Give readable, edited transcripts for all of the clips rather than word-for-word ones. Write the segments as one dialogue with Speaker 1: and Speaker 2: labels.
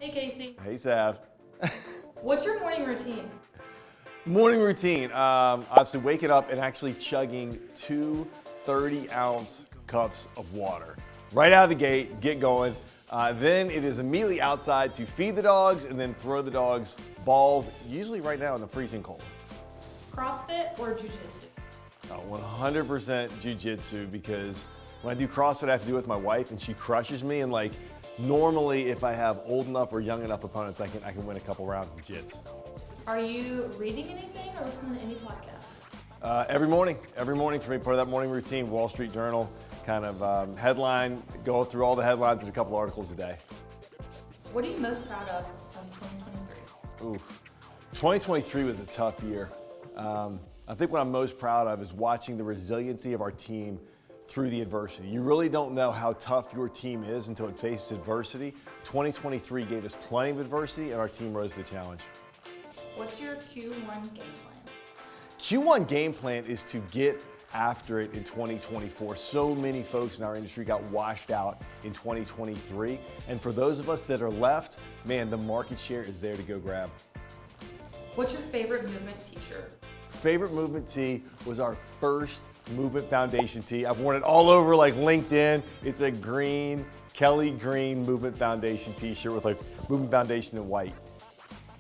Speaker 1: Hey, Casey.
Speaker 2: Hey, Sav.
Speaker 1: What's your morning routine?
Speaker 2: Morning routine, obviously waking up and actually chugging two 30-ounce cups of water. Right out of the gate, get going. Then it is immediately outside to feed the dogs and then throw the dogs balls, usually right now in the freezing cold.
Speaker 1: CrossFit or Jiu-Jitsu?
Speaker 2: 100% jiu-jitsu, because when I do CrossFit, I have to do it with my wife and she crushes me, and like normally if I have old enough or young enough opponents, I can win a couple rounds of jits.
Speaker 1: Are you reading anything or listening to any podcasts?
Speaker 2: Every morning for me, part of that morning routine, Wall Street Journal, kind of headline, go through all the headlines and a couple articles a day.
Speaker 1: What are you most proud of 2023?
Speaker 2: Oof. 2023 was a tough year. I think what I'm most proud of is watching the resiliency of our team through the adversity. You really don't know how tough your team is until it faces adversity. 2023 gave us plenty of adversity and our team rose to the challenge.
Speaker 1: What's your Q1 game plan?
Speaker 2: Q1 game plan is to get after it in 2024. So many folks in our industry got washed out in 2023. And for those of us that are left, man, the market share is there to go grab.
Speaker 1: What's your favorite movement t-shirt?
Speaker 2: Favorite movement tee was our first Movement Foundation tee. I've worn it all over like LinkedIn. It's a green, Kelly green Movement Foundation t-shirt with like Movement Foundation in white.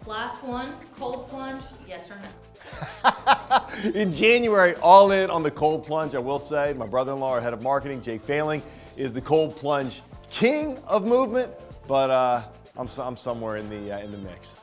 Speaker 1: Last one, cold plunge, yes or no?
Speaker 2: In January, all in on the cold plunge. I will say, my brother-in-law, our head of marketing, Jake Failing, is the cold plunge king of movement, but I'm somewhere in the mix.